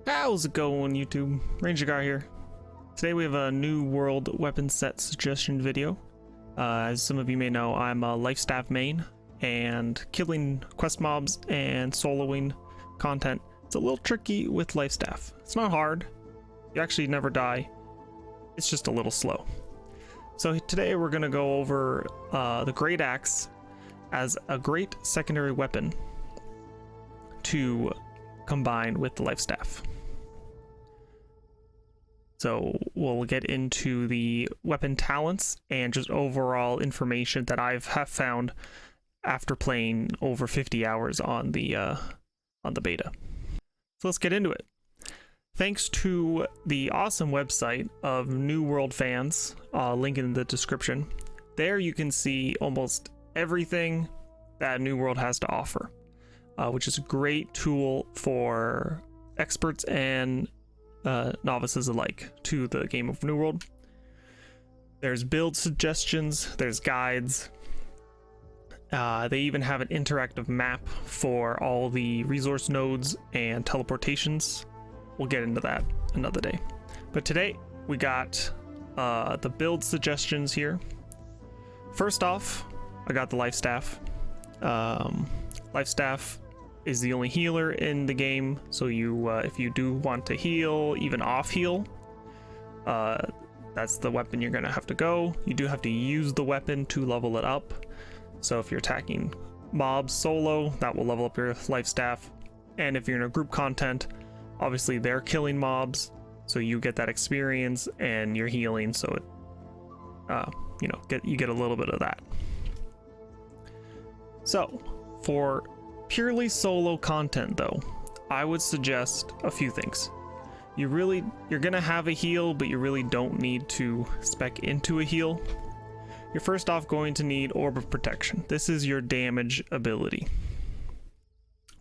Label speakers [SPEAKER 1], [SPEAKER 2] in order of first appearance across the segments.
[SPEAKER 1] How's it going, YouTube? Rangergar here. Today we have a new world weapon set suggestion video. As some of you may know, I'm a life staff main, and killing quest mobs and soloing content, it's a little tricky with life staff. It's not hard. You actually never die. It's just a little slow. So today we're going to go over the Great Axe as a great secondary weapon to combine with the life staff. So we'll get into the weapon talents and just overall information that have found after playing over 50 hours on the beta. So let's get into it. Thanks to the awesome website of New World Fans, link in the description. There you can see almost everything that New World has to offer, which is a great tool for experts and novices alike to the game of New World. There's build suggestions, there's guides. They even have an interactive map for all the resource nodes and teleportations. We'll get into that another day. But today we got the build suggestions here. First off, I got the life staff. Life staff is the only healer in the game, so you if you do want to heal, even off heal, that's the weapon you're gonna have to go. You do have to use the weapon to level it up. So if you're attacking mobs solo, that will level up your life staff. And if you're in a group content, obviously they're killing mobs, so you get that experience and you're healing, so it you get a little bit of that. So for purely solo content though, I would suggest a few things. You're gonna have a heal, but you really don't need to spec into a heal. You're first off going to need Orb of Protection. This is your damage ability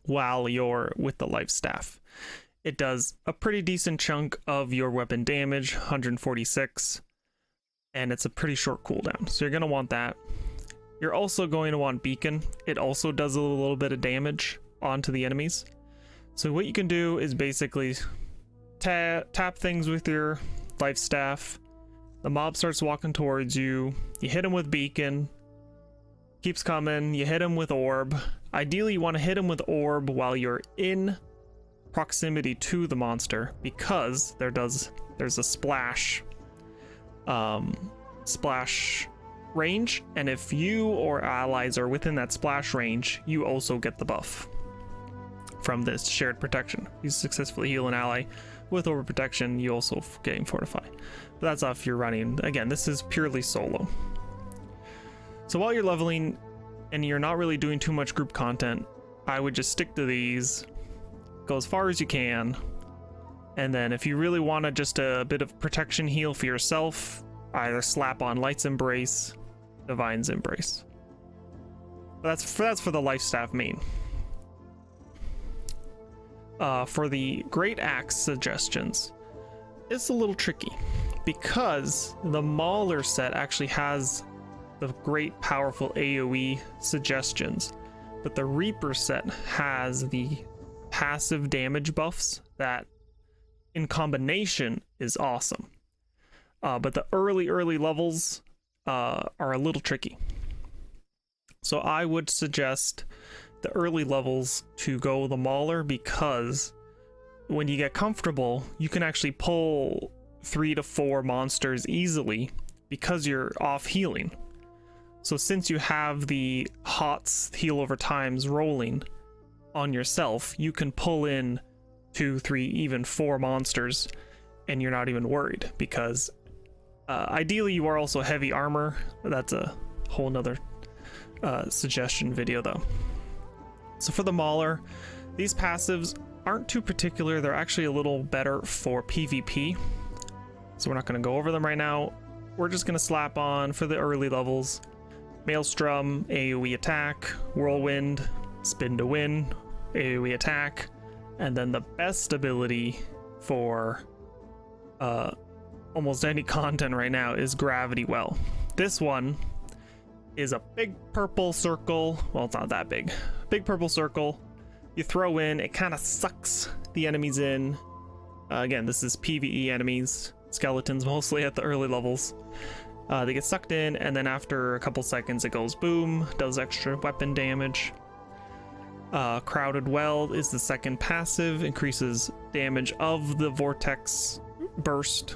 [SPEAKER 1] while you're with the life staff. It does a pretty decent chunk of your weapon damage, 146, and it's a pretty short cooldown, so you're gonna want that. You're also going to want Beacon. It also does a little bit of damage onto the enemies. So what you can do is basically tap things with your life staff. The mob starts walking towards you. You hit him with Beacon. Keeps coming. You hit him with Orb. Ideally, you want to hit him with Orb while you're in proximity to the monster, because there's a splash range, and if you or allies are within that splash range, you also get the buff from this shared protection. You successfully heal an ally with over protection, you also gain fortify. But that's if you're running. Again, this is purely solo. So while you're leveling and you're not really doing too much group content, I would just stick to these, go as far as you can, and then if you really want to just a bit of protection heal for yourself, either slap on Light's Embrace, Divine's Embrace. But that's for the life staff main. For the Great Axe suggestions, it's a little tricky because the Mauler set actually has the great powerful AoE suggestions, but the Reaper set has the passive damage buffs that in combination is awesome. But the early levels are a little tricky. So I would suggest the early levels to go the Mauler, because when you get comfortable, you can actually pull 3 to 4 monsters easily because you're off healing. So since you have the HOTS, heal over times, rolling on yourself, you can pull in 2, 3, even 4 monsters and you're not even worried, because ideally you are also heavy armor. That's a whole nother suggestion video though. So for the Mauler, these passives aren't too particular. They're actually a little better for PvP, so we're not going to go over them right now. We're just going to slap on for the early levels Maelstrom, AoE attack, Whirlwind, Spin to Win, AoE attack, and then the best ability for almost any content right now is Gravity Well. This one is a big purple circle. Well, it's not that big. Big purple circle. You throw in, it kind of sucks the enemies in. Again, this is PvE enemies, skeletons mostly at the early levels. They get sucked in, and then after a couple seconds it goes boom, does extra weapon damage. Crowded Well is the second passive, increases damage of the vortex burst.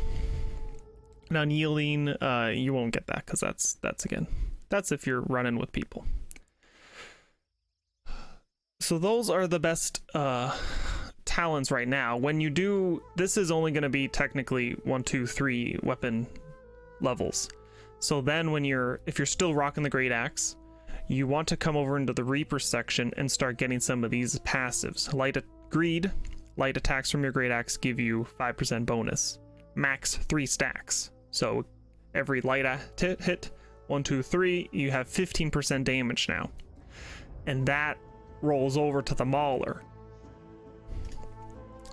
[SPEAKER 1] And Unyielding, you won't get that because that's if you're running with people. So those are the best talents right now. When you do, this is only going to be technically 1, 2, 3 weapon levels. So then if you're still rocking the Great Axe, you want to come over into the Reaper section and start getting some of these passives. Greed, light attacks from your Great Axe give you 5% bonus. Max 3 stacks. So every light hit, 1, 2, 3, you have 15% damage now. And that rolls over to the Mauler.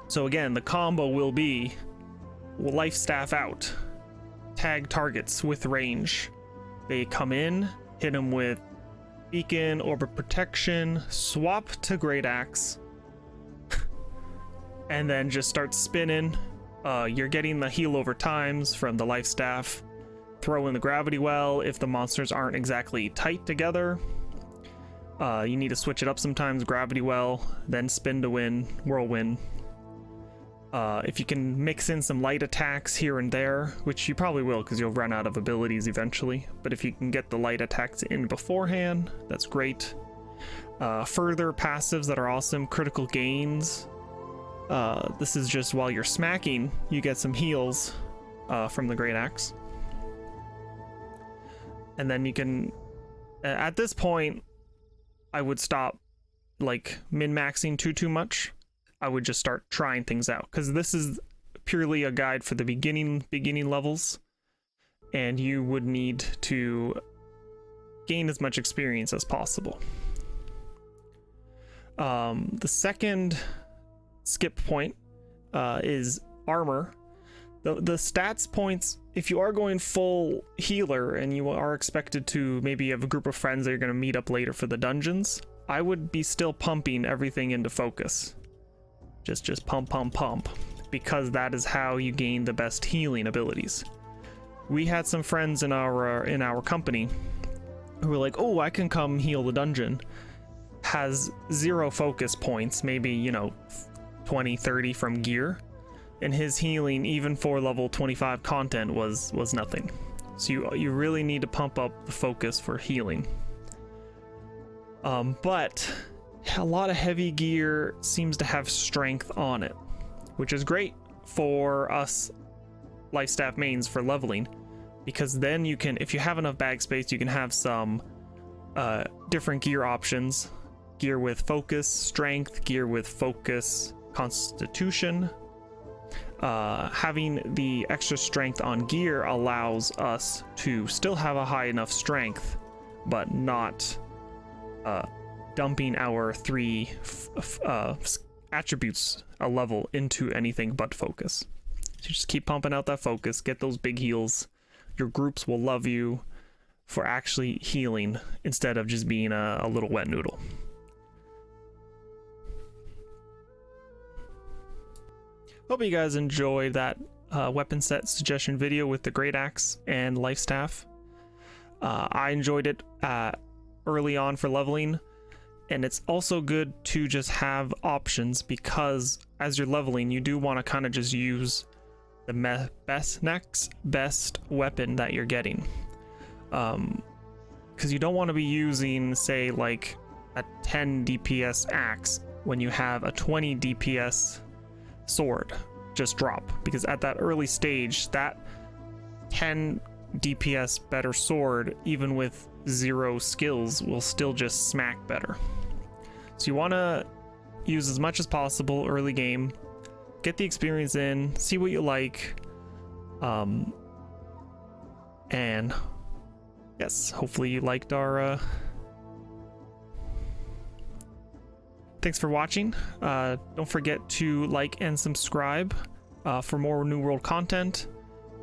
[SPEAKER 1] So again, the combo will be Life Staff out, tag targets with range. They come in, hit them with Beacon, Orb of Protection, swap to Great Axe, and then just start spinning. You're getting the heal over times from the Life Staff. Throw in the Gravity Well if the monsters aren't exactly tight together. You need to switch it up sometimes. Gravity Well, then spin to win, Whirlwind. If you can mix in some light attacks here and there, which you probably will because you'll run out of abilities eventually, but if you can get the light attacks in beforehand, that's great. Further passives that are awesome. Critical Gains. This is just while you're smacking, you get some heals from the Great Axe. And then you can, at this point, I would stop like min-maxing too much. I would just start trying things out because this is purely a guide for the beginning levels, and you would need to gain as much experience as possible. The second skip point is armor. The stats points, if you are going full healer and you are expected to maybe have a group of friends that you're going to meet up later for the dungeons, I would be still pumping everything into focus. Just pump, because that is how you gain the best healing abilities. We had some friends in our company who were like, oh, I can come heal the dungeon. Has 0 focus points, maybe 20, 30 from gear, and his healing even for level 25 content was nothing. So you really need to pump up the focus for healing. But a lot of heavy gear seems to have strength on it, which is great for us Life Staff mains for leveling, because then you can, if you have enough bag space, you can have some different gear options. Gear with focus strength, gear with focus constitution. Having the extra strength on gear allows us to still have a high enough strength, but not dumping our 3 attributes a level into anything but focus. So just keep pumping out that focus, get those big heals. Your groups will love you for actually healing instead of just being a little wet noodle. Hope you guys enjoyed that weapon set suggestion video with the Great Axe and Life Staff. I enjoyed it early on for leveling, and it's also good to just have options, because as you're leveling you do want to kind of just use the next best weapon that you're getting, because you don't want to be using, say, like a 10 DPS axe when you have a 20 DPS sword just drop, because at that early stage that 10 DPS better sword, even with 0 skills, will still just smack better. So you want to use as much as possible early game, get the experience in, see what you like, and yes, hopefully you liked our thanks for watching. Don't forget to like and subscribe for more New World content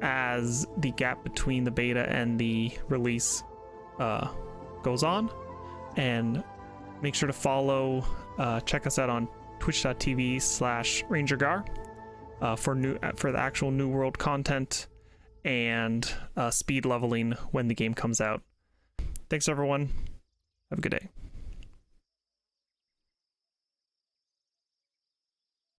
[SPEAKER 1] as the gap between the beta and the release goes on. And make sure to follow, check us out on twitch.tv/Rangergar. for the actual New World content and speed leveling when the game comes out. Thanks everyone. Have a good day.